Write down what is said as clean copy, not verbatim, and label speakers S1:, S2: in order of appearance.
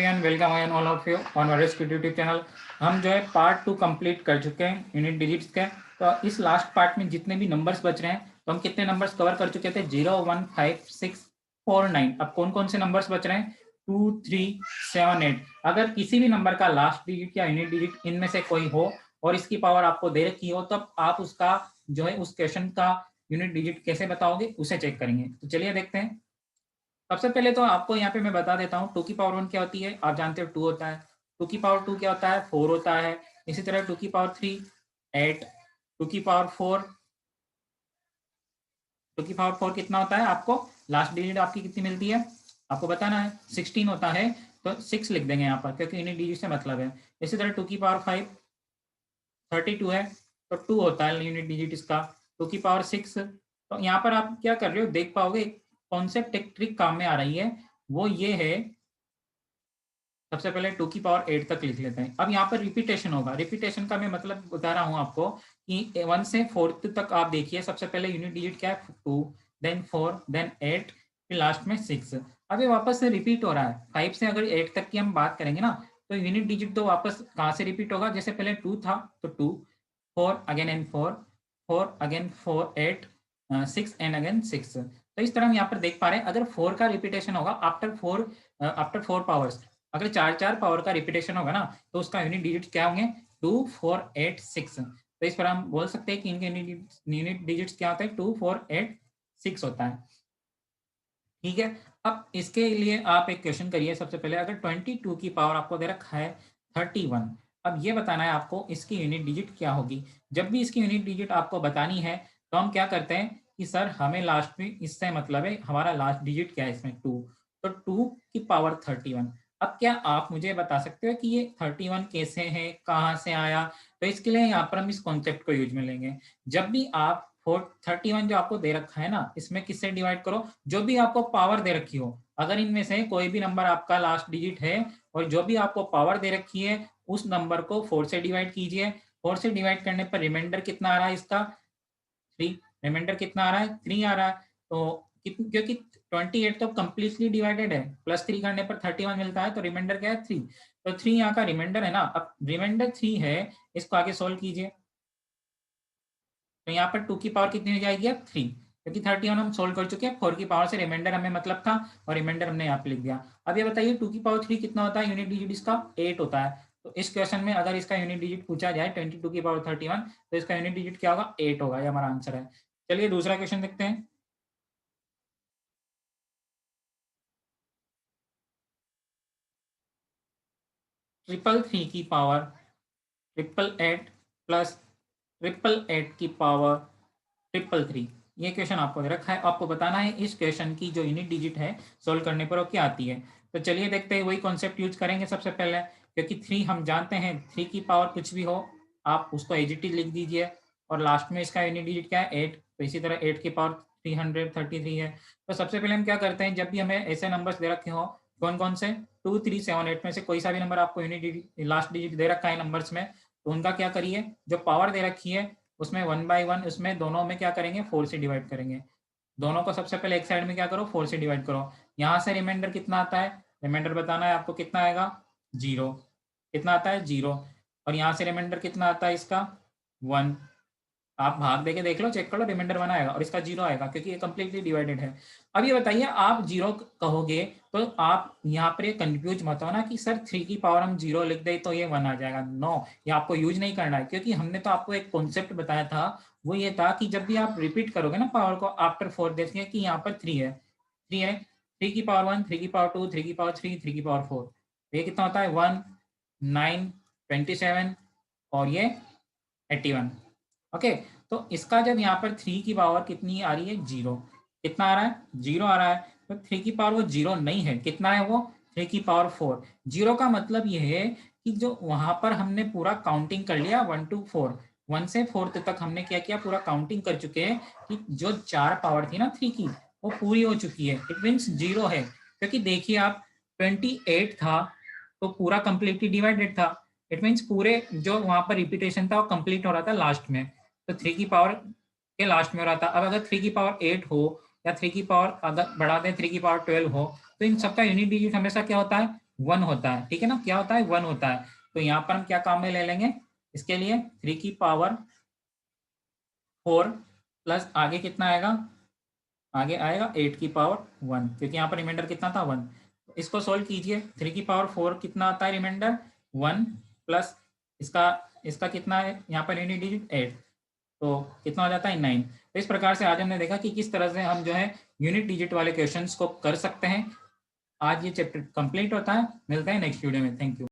S1: And welcome again all of you on वरिष्ठ YouTube channel. हम जो है पार्ट 2 कंप्लीट कर चुके हैं यूनिट डिजिट्स के। तो इस लास्ट पार्ट में जितने भी नंबर्स बच रहे हैं, तो हम कितने नंबर्स कवर कर चुके थे? 0 1 5 6 4 9। अब कौन कौन से नंबर्स बच रहे हैं? 2 3 7 8। अगर किसी भी नंबर का लास्ट डिजिट या यूनिट डिजिट इनमें से कोई हो और इसकी पावर आपको दे रखी हो, तब आप उसका जो है उस क्वेश्चन का यूनिट डिजिट कैसे बताओगे, उसे चेक करेंगे। तो चलिए देखते हैं। सबसे पहले तो आपको यहाँ पे मैं बता देता हूँ 2 की पावर 1 क्या होती है। आप जानते हो 2 होता है। 2 की पावर 2 क्या होता है? 4 होता है। इसी तरह 2 की पावर 3 8। 2 की पावर 4, 2 की पावर 4 कितना होता है? आपको लास्ट डिजिट आपकी कितनी मिलती है आपको बताना है। 16 होता है, तो 6 लिख देंगे यहाँ पर क्योंकि यूनिट डिजिट से मतलब है। इसी तरह 2 की पावर 5 32 है, तो 2 होता है यूनिट डिजिट इसका। 2 की पावर 6, तो यहाँ पर आप क्या कर रहे हो देख पाओगे, कॉन्सेप्ट एक ट्रिक काम में आ रही है। वो ये है, सबसे पहले 2 की पावर 8 तक लिख लेते हैं। अब यहाँ पर रिपीटेशन होगा। रिपीटेशन का मैं मतलब बता रहा हूँ आपको कि 1 से 4 तक आप देखिए। सबसे पहले यूनिट डिजिट क्या है? 2, देन 4, देन 8, फिर लास्ट में 6। अब ये वापस से रिपीट हो रहा है। 5 से अगर 8 तक की हम बात करेंगे ना, तो यूनिट डिजिट तो वापस कहाँ से रिपीट होगा? जैसे पहले 2 था तो 2, 4 again and 4, 4 again 4 8, 6 and again 6। तो इस तरह हम यहाँ पर देख पा रहे हैं, अगर 4 का रिपीटेशन होगा आफ्टर 4 पावर्स, अगर 4 पावर का रिपीटेशन होगा ना, तो उसका यूनिट डिजिट क्या होंगे? 2 4 8 6। तो इस पर हम बोल सकते हैं कि इनके यूनिट डिजिट्स क्या होते हैं? 2 4 8 6 होता है। ठीक है। अब इसके लिए आप एक क्वेश्चन करिए। सबसे पहले अगर 22 की पावर आपको दे रखा है 31, अब ये बताना है आपको इसकी यूनिट डिजिट क्या होगी। जब भी इसकी यूनिट डिजिट आपको बतानी है, तो हम क्या करते हैं कि सर हमें लास्ट में इससे मतलब है, हमारा लास्ट डिजिट क्या है इसमें? 2। तो 2 की पावर 31। अब क्या आप मुझे बता सकते हो कि ये 31 कैसे है, कहाँ से आया? तो इसके लिए यहाँ पर हम इस कॉन्सेप्ट को यूज में लेंगे। जब भी आप 31 जो आपको दे रखा है ना, इसमें किससे डिवाइड करो? जो भी आपको पावर दे रखी हो, अगर इनमें से कोई भी नंबर आपका लास्ट डिजिट है और जो भी आपको पावर दे रखी है, उस नंबर को 4 से डिवाइड कीजिए। 4 से डिवाइड करने पर रिमाइंडर कितना आ रहा है इसका? 3। रिमाइंडर कितना आ रहा है? 3 आ रहा है। तो क्योंकि 28 तो कंप्लीटली डिवाइडेड है, प्लस 3 करने पर 31 मिलता है, तो रिमाइंडर क्या है? 3। तो 3 यहाँ का रिमाइंडर है ना। अब रिमाइंडर 3 है, इसको आगे सोल्व कीजिए। तो यहाँ पर 2 की पावर कितनी हो जाएगी? अब 3, क्योंकि 31 हम सोल्व कर चुके हैं। 4 की पावर से रिमाइंडर हमें मतलब था, और रिमाइंडर हमने यहाँ पे लिख दिया। अब ये बताइए 2 की पावर 3 कितना होता है? यूनिट डिजिट इसका 8 होता है। तो इस क्वेश्चन में अगर इसका यूनिट डिजिट पूछा जाए 22 की पावर 31, तो इसका यूनिट डिजिट क्या होगा? 8 होगा। ये हमारा आंसर है। चलिए दूसरा क्वेश्चन देखते हैं। ट्रिपल थ्री की power triple eight plus triple eight की पावर ट्रिपल थ्री। ये क्वेश्चन आपको दे रखा है। आपको बताना है इस क्वेश्चन की जो यूनिट डिजिट है सोल्व करने पर वो क्या आती है। तो चलिए देखते हैं। वही कॉन्सेप्ट यूज करेंगे सबसे पहले, क्योंकि 3 हम जानते हैं, 3 की पावर कुछ भी हो आप उसको एजिटी लिख दीजिए, और लास्ट में इसका यूनिट डिजिट क्या है? 8। तो इसी तरह 8 की पावर 333 है। तो सबसे पहले हम क्या करते हैं, जब भी हमें ऐसे नंबर्स दे रखे हो, कौन कौन से, 2 3 7 8 में से कोई सा भी नंबर आपको यूनिट डिजिट लास्ट डिजिट दे रखा है नंबर्स में, तो उनका क्या करिए, जो पावर दे रखी है उसमें 1 बाई 1, उसमें दोनों में क्या करेंगे? 4 से डिवाइड करेंगे। दोनों को सबसे पहले एक साइड में क्या करो? 4 से डिवाइड करो। यहाँ से रिमाइंडर कितना आता है? रिमाइंडर बताना है आपको कितना आएगा? 0। कितना आता है? 0। और यहाँ से रिमाइंडर कितना आता है इसका? 1। आप भाग देके देख लो, चेक कर लो, रिमाइंडर 1 आएगा और इसका 0 आएगा, क्योंकि ये कंप्लीटली डिवाइडेड है। अब ये बताइए, आप 0 कहोगे तो आप यहाँ पर ये कंफ्यूज मत हो ना कि सर 3 की पावर हम 0 लिख दे तो ये 1 आ जाएगा। नो, ये आपको यूज नहीं करना है, क्योंकि हमने तो आपको एक कॉन्सेप्ट बताया था। वो ये था कि जब भी आप रिपीट करोगे ना पावर को आफ्टर 4, देखिए कि यहाँ पर 3 है, 3 है, 3 की पावर 1, 3 की पावर 2, 3 की पावर 3, 3 की पावर 4, ये कितना होता है? 1 9 27, और ये 81। ओके। तो इसका जब यहाँ पर 3 की पावर कितनी आ रही है? 0। कितना आ रहा है? 0 आ रहा है। तो 3 की पावर वो 0 नहीं है, कितना है वो? 3 की पावर 4। 0 का मतलब ये है कि जो वहां पर हमने पूरा काउंटिंग कर लिया 1 to 4, 1 से 4 तक हमने क्या किया? पूरा काउंटिंग कर चुके हैं कि जो 4 पावर थी ना 3 की, वो पूरी हो चुकी है। इट मीन्स 0 है, क्योंकि देखिए आप 28 था तो पूरा कंप्लीटली डिवाइडेड था। इट मीन्स पूरे जो वहां पर रिपीटेशन था वो कंप्लीट हो रहा था लास्ट में, तो 3 की पावर के लास्ट में हो रहा था। अब अगर 3 की पावर 8 हो, या 3 की पावर अगर बढ़ा दें 3 की पावर 12 हो, तो इन सबका यूनिट डिजिट हमेशा क्या होता है? 1 होता है, ठीक है ना, क्या होता है 1 होता है। तो यहाँ पर हम क्या काम में ले लेंगे, इसके लिए 3 की पावर 4 प्लस आगे कितना आएगा, आगे आएगा 8 की पावर 1, क्योंकि यहाँ पर रिमाइंडर कितना था 1। इसको सोल्व कीजिए, 3 की पावर 4 कितना आता है रिमाइंडर 1, प्लस इसका इसका कितना है यहाँ पर यूनिट डिजिट 8, तो कितना हो जाता है 9। तो इस प्रकार से आज हमने देखा कि किस तरह से हम जो है यूनिट डिजिट वाले क्वेश्चंस को कर सकते हैं। आज ये चैप्टर कंप्लीट होता है, मिलते हैं नेक्स्ट वीडियो में, थैंक यू।